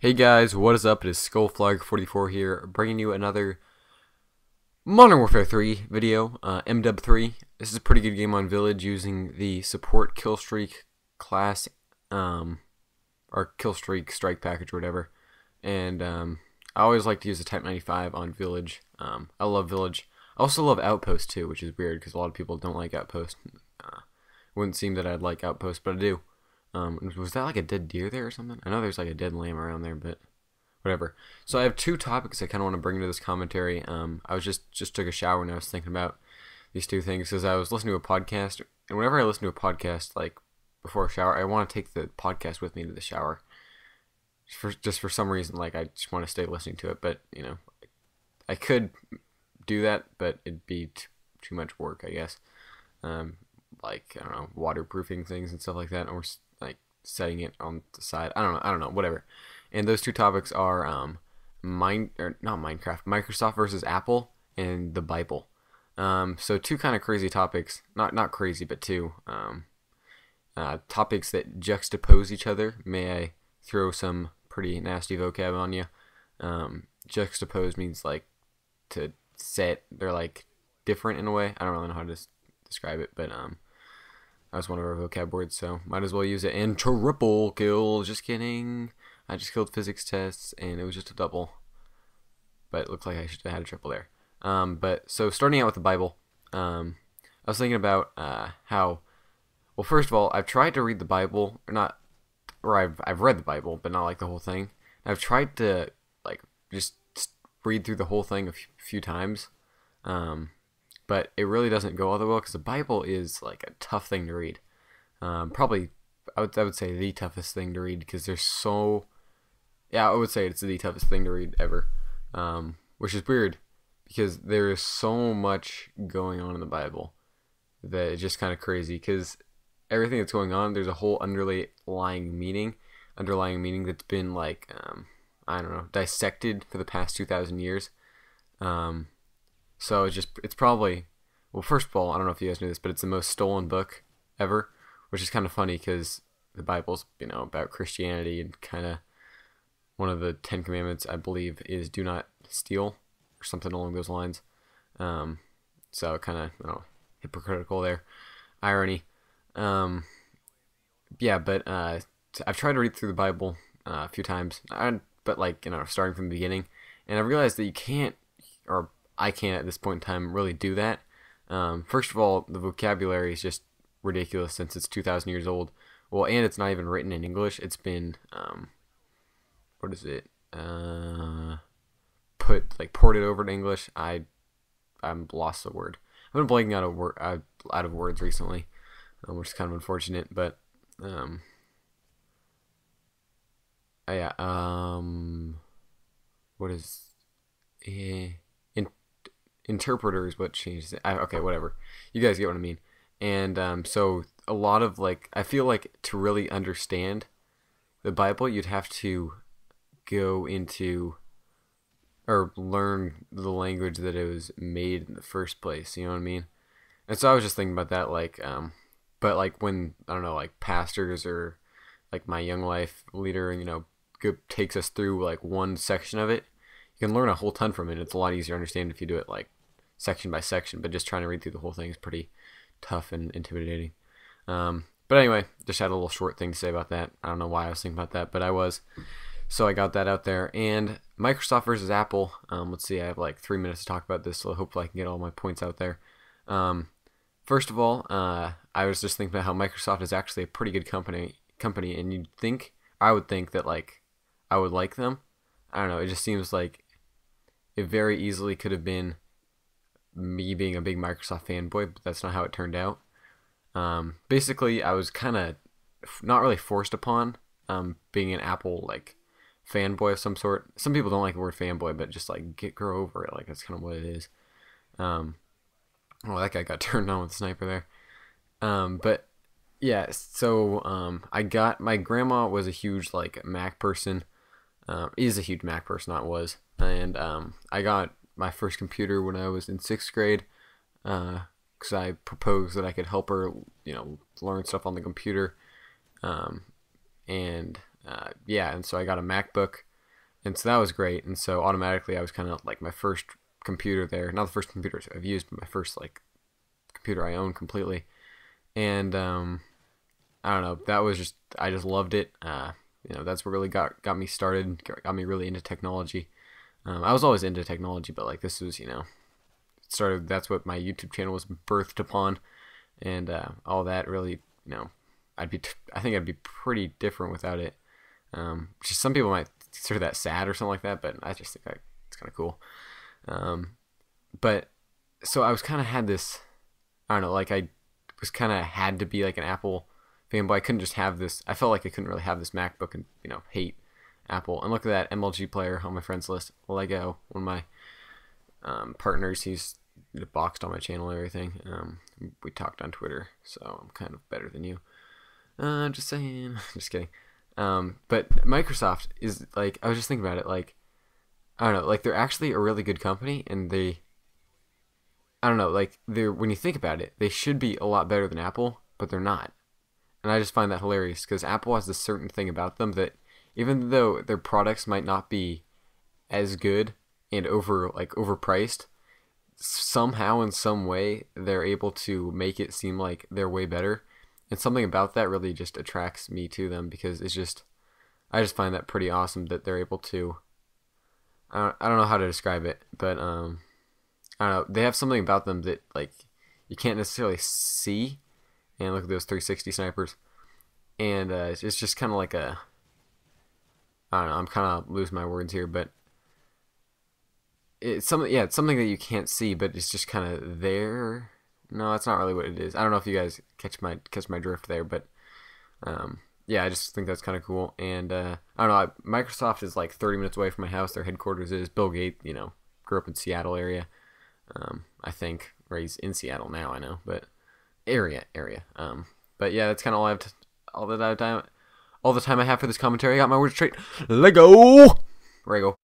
Hey guys, what is up? It is Skullflag44 here, bringing you another Modern Warfare 3 video, MW3. This is a pretty good game on Village using the support killstreak class, or killstreak strike package or whatever. And I always like to use the Type 95 on Village. I love Village. I also love Outpost too, which is weird because a lot of people don't like Outpost. Wouldn't seem that I'd like Outpost, but I do. Was that like a dead deer there or something? I know there's like a dead lamb around there, but whatever. So I have two topics I kind of want to bring into this commentary. I was just took a shower and I was thinking about these two things because I was listening to a podcast, and whenever I listen to a podcast like before a shower, I want to take the podcast with me to the shower. Just for some reason, like I just want to stay listening to it, but you know, I could do that, but it'd be too much work, I guess. Like I don't know, waterproofing things and stuff like that, or like setting it on the side. I don't know, whatever. And those two topics are Microsoft versus Apple, and the Bible. So two kind of crazy topics, not crazy, but two topics that juxtapose each other. May I throw some pretty nasty vocab on you? Juxtapose means like to set. They're like different in a way. I don't really know how to describe it, but that was one of our vocab words, so might as well use it. And triple kill, just kidding. I just killed physics tests, and it was just a double. But it looked like I should have had a triple there. But so starting out with the Bible, I was thinking about how, well, first of all, I've tried to read the Bible, or I've read the Bible, but not like the whole thing. I've tried to like just read through the whole thing a few times. But it really doesn't go all that well because the Bible is like a tough thing to read. Probably, I would say the toughest thing to read because there's so, yeah, I would say it's the toughest thing to read ever. Which is weird because there is so much going on in the Bible that it's just kind of crazy because everything that's going on, there's a whole underlying meaning that's been like, I don't know, dissected for the past 2,000 years. So it's probably, well, first of all, I don't know if you guys knew this, but it's the most stolen book ever, which is kind of funny because the Bible's, you know, about Christianity, and kind of one of the 10 Commandments, I believe, is do not steal or something along those lines. So kind of, you know, hypocritical there, irony. Yeah, but I've tried to read through the Bible a few times, but like, you know, starting from the beginning, and I realized that you can't, or I can't at this point in time really do that. First of all, the vocabulary is just ridiculous since it's 2,000 years old. Well, and it's not even written in English. It's been, what is it? Ported over to English. I'm lost the word. I've been blanking out of words recently, which is kind of unfortunate. But yeah. What is interpreter is what changes it. Okay, whatever. You guys get what I mean. And so a lot of like, I feel like to really understand the Bible, you'd have to go into or learn the language that it was made in the first place. You know what I mean? And so I was just thinking about that, like, but like when, I don't know, like pastors or like my Young Life leader, you know, takes us through like one section of it, you can learn a whole ton from it. It's a lot easier to understand if you do it like section by section, but just trying to read through the whole thing is pretty tough and intimidating. But anyway, just had a little short thing to say about that. I don't know why I was thinking about that, but I was. So I got that out there. And Microsoft versus Apple. Let's see, I have like 3 minutes to talk about this, so hopefully I can get all my points out there. First of all, I was just thinking about how Microsoft is actually a pretty good company, and I would think that like I would like them. I don't know, it just seems like it very easily could have been me being a big Microsoft fanboy, but that's not how it turned out. Basically, I was kind of not really forced upon being an Apple like fanboy of some sort. Some people don't like the word fanboy, but just like grow over it. Like that's kind of what it is. Well, that guy got turned on with the sniper there. But yeah, so my grandma was a huge like Mac person. Is a huge Mac person, not was. And I got my first computer when I was in 6th grade, because I proposed that I could help her, you know, learn stuff on the computer. And yeah, and so I got a MacBook. And so that was great. And so automatically I was kind of like my first computer there, not the first computer I've used, but my first like computer I own completely. And I don't know, that was just, I just loved it. That's what really got me started, got me really into technology. I was always into technology, but like this was, started, that's what my YouTube channel was birthed upon. And all that really, I think I'd be pretty different without it. Just some people might consider that sad or something like that, but I just think it's kind of cool. But so I was kind of had this, I don't know, like I was kind of had to be like an Apple fanboy. I couldn't just have this. I felt like I couldn't really have this MacBook and hate Apple. And look at that MLG player on my friends list. Lego, one of my partners. He's boxed on my channel and everything. We talked on Twitter, so I'm kind of better than you. Just saying. Just kidding. But Microsoft is like, I was just thinking about it, like, I don't know, like they're actually a really good company, and I don't know, like when you think about it, they should be a lot better than Apple, but they're not. And I just find that hilarious because Apple has this certain thing about them that even though their products might not be as good and overpriced, somehow in some way they're able to make it seem like they're way better. And something about that really just attracts me to them because I just find that pretty awesome that they're able to. I don't know how to describe it, but I don't know. They have something about them that like you can't necessarily see. And look at those 360 snipers, and it's just kind of like I don't know. I'm kind of losing my words here, but it's something. Yeah, it's something that you can't see, but it's just kind of there. No, that's not really what it is. I don't know if you guys catch my drift there, but yeah, I just think that's kind of cool. And I don't know. Microsoft is like 30 minutes away from my house. Their headquarters is Bill Gates. Grew up in Seattle area. I think, or he's in Seattle now. I know, but area. But yeah, that's kind of all the time I have for this commentary. I got my words straight. Lego. Rego.